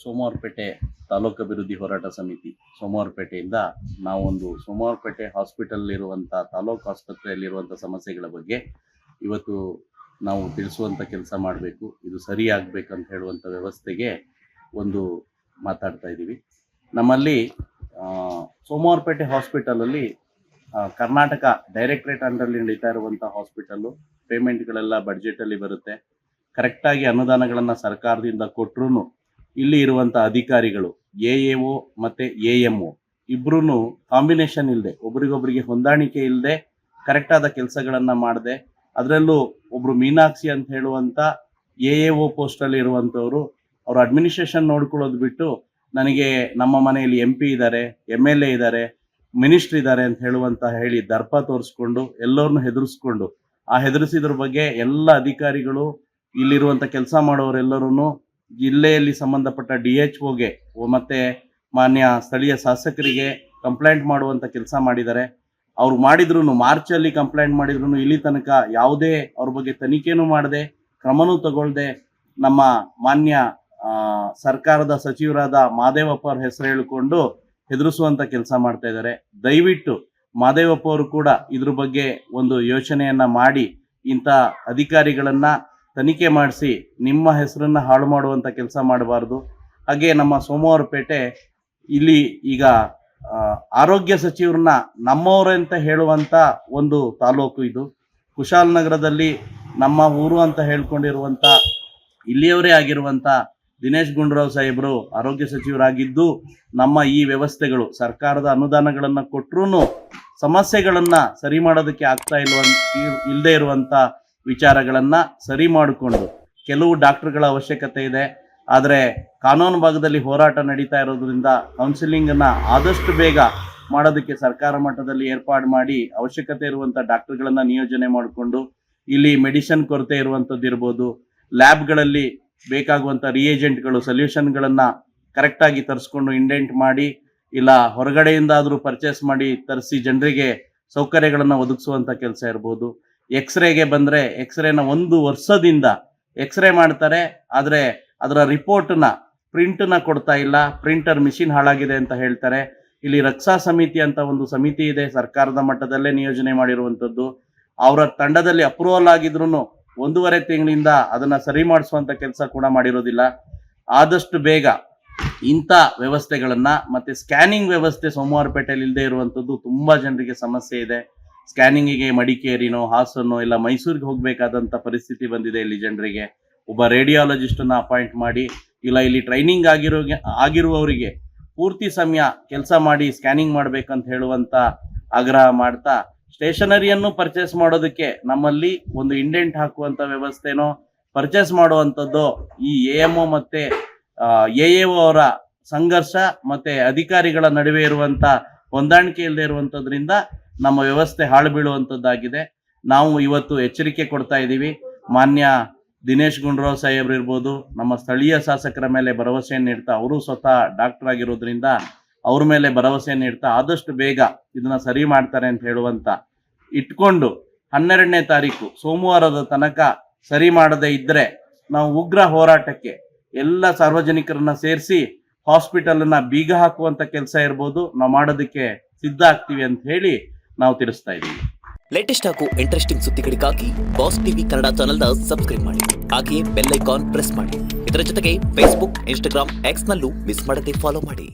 ಸೋಮವಾರಪೇಟೆ ತಾಲೂಕು ಅಭಿವೃದ್ಧಿ ಹೋರಾಟ ಸಮಿತಿ ಸೋಮವಾರಪೇಟೆಯಿಂದ ನಾವೊಂದು ಸೋಮವಾರಪೇಟೆ ಹಾಸ್ಪಿಟಲ್ ಇರುವಂಥ ತಾಲೂಕು ಆಸ್ಪತ್ರೆಯಲ್ಲಿರುವಂಥ ಸಮಸ್ಯೆಗಳ ಬಗ್ಗೆ ಇವತ್ತು ನಾವು ತಿಳಿಸುವಂಥ ಕೆಲಸ ಮಾಡಬೇಕು. ಇದು ಸರಿಯಾಗಬೇಕಂತ ಹೇಳುವಂಥ ವ್ಯವಸ್ಥೆಗೆ ಒಂದು ಮಾತಾಡ್ತಾ ಇದ್ದೀವಿ. ನಮ್ಮಲ್ಲಿ ಸೋಮವಾರಪೇಟೆ ಹಾಸ್ಪಿಟಲಲ್ಲಿ ಕರ್ನಾಟಕ ಡೈರೆಕ್ಟ್ರೇಟ್ ಅಂಡರ್ಲಿ ನಡೀತಾ ಇರುವಂಥ ಹಾಸ್ಪಿಟಲ್ಲು. ಪೇಮೆಂಟ್ಗಳೆಲ್ಲ ಬಡ್ಜೆಟಲ್ಲಿ ಬರುತ್ತೆ. ಕರೆಕ್ಟಾಗಿ ಅನುದಾನಗಳನ್ನು ಸರ್ಕಾರದಿಂದ ಕೊಟ್ಟರು ಇಲ್ಲಿ ಇರುವಂಥ ಅಧಿಕಾರಿಗಳು AAO ಮತ್ತು AMO ಇಬ್ಬರೂ ಕಾಂಬಿನೇಷನ್ ಇಲ್ಲದೆ, ಒಬ್ರಿಗೊಬ್ರಿಗೆ ಹೊಂದಾಣಿಕೆ ಇಲ್ಲದೆ ಕರೆಕ್ಟಾದ ಕೆಲಸಗಳನ್ನು ಮಾಡದೆ, ಅದರಲ್ಲೂ ಒಬ್ಬರು ಮೀನಾಕ್ಷಿ ಅಂತ ಹೇಳುವಂಥ AAO ಪೋಸ್ಟಲ್ಲಿ ಇರುವಂಥವರು ಅವರು ಅಡ್ಮಿನಿಸ್ಟ್ರೇಷನ್ ನೋಡ್ಕೊಳ್ಳೋದು ಬಿಟ್ಟು ನನಗೆ ನಮ್ಮ ಮನೆಯಲ್ಲಿ MP ಇದ್ದಾರೆ, MLA ಇದ್ದಾರೆ, ಮಿನಿಸ್ಟ್ರ್ ಇದ್ದಾರೆ ಅಂತ ಹೇಳಿ ದರ್ಪ ತೋರಿಸ್ಕೊಂಡು ಎಲ್ಲರನ್ನೂ ಹೆದರಿಸ್ಕೊಂಡು, ಆ ಹೆದರಿಸಿದ್ರ ಬಗ್ಗೆ ಎಲ್ಲ ಅಧಿಕಾರಿಗಳು ಇಲ್ಲಿರುವಂಥ ಕೆಲಸ ಮಾಡೋರೆಲ್ಲರೂ ಜಿಲ್ಲೆಯಲ್ಲಿ ಸಂಬಂಧಪಟ್ಟ DHOಗೆ ಮತ್ತು ಮಾನ್ಯ ಸ್ಥಳೀಯ ಶಾಸಕರಿಗೆ ಕಂಪ್ಲೇಂಟ್ ಮಾಡುವಂಥ ಕೆಲಸ ಮಾಡಿದ್ದಾರೆ. ಅವ್ರು ಮಾಡಿದ್ರು, ಮಾರ್ಚಲ್ಲಿ ಕಂಪ್ಲೇಂಟ್ ಮಾಡಿದ್ರು, ಇಲ್ಲಿ ತನಕ ಯಾವುದೇ ಅವ್ರ ಬಗ್ಗೆ ತನಿಖೆನೂ ಮಾಡದೆ, ಕ್ರಮನೂ ತಗೊಳ್ಳದೆ ನಮ್ಮ ಮಾನ್ಯ ಸರ್ಕಾರದ ಸಚಿವರಾದ ಮಾದೇವಪ್ಪ ಅವ್ರ ಹೆಸರು ಹೇಳಿಕೊಂಡು ಹೆದರಿಸುವಂಥ ಕೆಲಸ ಮಾಡ್ತಾ ಇದ್ದಾರೆ. ದಯವಿಟ್ಟು ಮಾದೇವಪ್ಪ ಅವರು ಕೂಡ ಇದ್ರ ಬಗ್ಗೆ ಒಂದು ಯೋಚನೆಯನ್ನು ಮಾಡಿ ಇಂಥ ಅಧಿಕಾರಿಗಳನ್ನು ತನಿಖೆ ಮಾಡಿಸಿ ನಿಮ್ಮ ಹೆಸರನ್ನು ಹಾಳು ಮಾಡುವಂಥ ಕೆಲಸ ಮಾಡಬಾರ್ದು. ಹಾಗೆ ನಮ್ಮ ಸೋಮವಾರಪೇಟೆ ಇಲ್ಲಿ ಈಗ ಆರೋಗ್ಯ ಸಚಿವರನ್ನ ನಮ್ಮವರೇ ಅಂತ ಹೇಳುವಂಥ ಒಂದು ತಾಲೂಕು ಇದು. ಕುಶಾಲನಗರದಲ್ಲಿ ನಮ್ಮ ಊರು ಅಂತ ಹೇಳ್ಕೊಂಡಿರುವಂಥ ಇಲ್ಲಿಯವರೇ ಆಗಿರುವಂಥ ದಿನೇಶ್ ಗುಂಡೂರಾವ್ ಸಾಹೇಬರು ಆರೋಗ್ಯ ಸಚಿವರಾಗಿದ್ದು, ನಮ್ಮ ಈ ವ್ಯವಸ್ಥೆಗಳು ಸರ್ಕಾರದ ಅನುದಾನಗಳನ್ನು ಕೊಟ್ಟರೂ ಸಮಸ್ಯೆಗಳನ್ನು ಸರಿ ಮಾಡೋದಕ್ಕೆ ಆಗ್ತಾ ಇಲ್ಲದೆ ಇರುವಂಥ ವಿಚಾರಗಳನ್ನು ಸರಿ ಮಾಡಿಕೊಂಡು, ಕೆಲವು ಡಾಕ್ಟರ್ಗಳ ಅವಶ್ಯಕತೆ ಇದೆ, ಆದರೆ ಕಾನೂನು ಭಾಗದಲ್ಲಿ ಹೋರಾಟ ನಡೀತಾ ಇರೋದ್ರಿಂದ ಕೌನ್ಸಿಲಿಂಗನ್ನು ಆದಷ್ಟು ಬೇಗ ಮಾಡೋದಕ್ಕೆ ಸರ್ಕಾರ ಮಟ್ಟದಲ್ಲಿ ಏರ್ಪಾಡು ಮಾಡಿ ಅವಶ್ಯಕತೆ ಇರುವಂಥ ಡಾಕ್ಟರ್ಗಳನ್ನು ನಿಯೋಜನೆ ಮಾಡಿಕೊಂಡು, ಇಲ್ಲಿ ಮೆಡಿಸಿನ್ ಕೊರತೆ ಇರುವಂಥದ್ದು ಇರ್ಬೋದು, ಲ್ಯಾಬ್ಗಳಲ್ಲಿ ಬೇಕಾಗುವಂಥ ರಿಯೇಜೆಂಟ್ಗಳು ಸೊಲ್ಯೂಷನ್ಗಳನ್ನು ಕರೆಕ್ಟಾಗಿ ತರಿಸ್ಕೊಂಡು ಇಂಡೆಂಟ್ ಮಾಡಿ, ಇಲ್ಲ ಹೊರಗಡೆಯಿಂದಾದರೂ ಪರ್ಚೇಸ್ ಮಾಡಿ ತರಿಸಿ ಜನರಿಗೆ ಸೌಕರ್ಯಗಳನ್ನು ಒದಗಿಸುವಂಥ ಕೆಲಸ ಇರ್ಬೋದು. ಎಕ್ಸ್ರೇಗೆ ಬಂದರೆ ಎಕ್ಸ್ರೇನ 1 ವರ್ಷದಿಂದ ಎಕ್ಸ್ರೇ ಮಾಡ್ತಾರೆ, ಆದರೆ ಅದರ ರಿಪೋರ್ಟನ್ನ ಪ್ರಿಂಟನ್ನ ಕೊಡ್ತಾ ಇಲ್ಲ, ಪ್ರಿಂಟರ್ ಮಿಷಿನ್ ಹಾಳಾಗಿದೆ ಅಂತ ಹೇಳ್ತಾರೆ. ಇಲ್ಲಿ ರಕ್ಷಾ ಸಮಿತಿ ಅಂತ ಒಂದು ಸಮಿತಿ ಇದೆ, ಸರ್ಕಾರದ ಮಟ್ಟದಲ್ಲೇ ನಿಯೋಜನೆ ಮಾಡಿರುವಂಥದ್ದು. ಅವರ ತಂಡದಲ್ಲಿ ಅಪ್ರೂವಲ್ ಆಗಿದ್ರು 1.5 ತಿಂಗಳಿಂದ ಅದನ್ನು ಸರಿ ಮಾಡಿಸುವಂಥ ಕೆಲಸ ಕೂಡ ಮಾಡಿರೋದಿಲ್ಲ. ಆದಷ್ಟು ಬೇಗ ಇಂಥ ವ್ಯವಸ್ಥೆಗಳನ್ನು ಮತ್ತು ಸ್ಕ್ಯಾನಿಂಗ್ ವ್ಯವಸ್ಥೆ ಸೋಮವಾರಪೇಟೆಯಲ್ಲಿ ಇಲ್ಲದೆ ಇರುವಂಥದ್ದು ತುಂಬ ಜನರಿಗೆ ಸಮಸ್ಯೆ ಇದೆ. ಸ್ಕ್ಯಾನಿಂಗಿಗೆ ಮಡಿಕೇರಿನೋ ಹಾಸನೋ ಇಲ್ಲ ಮೈಸೂರಿಗೆ ಹೋಗಬೇಕಾದಂಥ ಪರಿಸ್ಥಿತಿ ಬಂದಿದೆ ಇಲ್ಲಿ ಜನರಿಗೆ. ಒಬ್ಬ ರೇಡಿಯಾಲಜಿಸ್ಟನ್ನು ಅಪಾಯಿಂಟ್ ಮಾಡಿ, ಇಲ್ಲ ಇಲ್ಲಿ ಟ್ರೈನಿಂಗ್ ಆಗಿರುವವರಿಗೆ ಪೂರ್ತಿ ಸಮಯ ಕೆಲಸ ಮಾಡಿ ಸ್ಕ್ಯಾನಿಂಗ್ ಮಾಡಬೇಕಂತ ಹೇಳುವಂಥ ಆಗ್ರಹ ಮಾಡ್ತಾ, ಸ್ಟೇಷನರಿಯನ್ನು ಪರ್ಚೇಸ್ ಮಾಡೋದಕ್ಕೆ ನಮ್ಮಲ್ಲಿ ಒಂದು ಇಂಡೆಂಟ್ ಹಾಕುವಂಥ ವ್ಯವಸ್ಥೆನೋ ಪರ್ಚೇಸ್ ಮಾಡುವಂಥದ್ದು ಈ AMO ಮತ್ತು AAO ಅವರ ಸಂಘರ್ಷ ಮತ್ತು ಅಧಿಕಾರಿಗಳ ನಡುವೆ ಇರುವಂಥ ಹೊಂದಾಣಿಕೆ ಇಲ್ಲದೆ ಇರುವಂಥದ್ರಿಂದ ನಮ್ಮ ವ್ಯವಸ್ಥೆ ಹಾಳು ಬೀಳುವಂಥದ್ದಾಗಿದೆ. ನಾವು ಇವತ್ತು ಎಚ್ಚರಿಕೆ ಕೊಡ್ತಾ ಇದ್ದೀವಿ. ಮಾನ್ಯ ದಿನೇಶ್ ಗುಂಡೂರಾವ್ ಸಾಹೇಬ್ರು ಇರ್ಬೋದು, ನಮ್ಮ ಸ್ಥಳೀಯ ಶಾಸಕರ ಮೇಲೆ ಭರವಸೆಯನ್ನು ನೀಡ್ತಾ, ಅವರು ಸ್ವತಃ ಡಾಕ್ಟರ್ ಆಗಿರೋದ್ರಿಂದ ಅವ್ರ ಮೇಲೆ ಭರವಸೆಯನ್ನು ನೀಡ್ತಾ ಆದಷ್ಟು ಬೇಗ ಇದನ್ನು ಸರಿ ಮಾಡ್ತಾರೆ ಅಂತ ಹೇಳುವಂಥ ಇಟ್ಕೊಂಡು 12ನೇ ತಾರೀಕು ಸೋಮವಾರದ ತನಕ ಸರಿ ಮಾಡದೇ ಇದ್ದರೆ ನಾವು ಉಗ್ರ ಹೋರಾಟಕ್ಕೆ ಎಲ್ಲ ಸಾರ್ವಜನಿಕರನ್ನ ಸೇರಿಸಿ ಹಾಸ್ಪಿಟಲನ್ನು ಬೀಗ ಹಾಕುವಂಥ ಕೆಲಸ ಇರ್ಬೋದು, ನಾವು ಮಾಡೋದಕ್ಕೆ ಸಿದ್ಧ ಆಗ್ತೀವಿ ಅಂತ ಹೇಳಿ ನಾವು ತಿಳಿಸ್ತಾ ಇದ್ದೀವಿ. ಲೇಟೆಸ್ಟ್ ಹಾಗೂ ಇಂಟ್ರೆಸ್ಟಿಂಗ್ ಸುದ್ದಿಗಳಿಗಾಗಿ ಬಾಸ್ ಟಿವಿ ಕನ್ನಡ ಚಾನೆಲ್ನ ಸಬ್ಸ್ಕ್ರೈಬ್ ಮಾಡಿ, ಹಾಗೆಯೇ ಬೆಲ್ ಐಕಾನ್ ಪ್ರೆಸ್ ಮಾಡಿ. ಇದರ ಜೊತೆಗೆ ಫೇಸ್ಬುಕ್, ಇನ್ಸ್ಟಾಗ್ರಾಮ್, X ನಲ್ಲೂ ಮಿಸ್ ಮಾಡದೆ ಫಾಲೋ ಮಾಡಿ.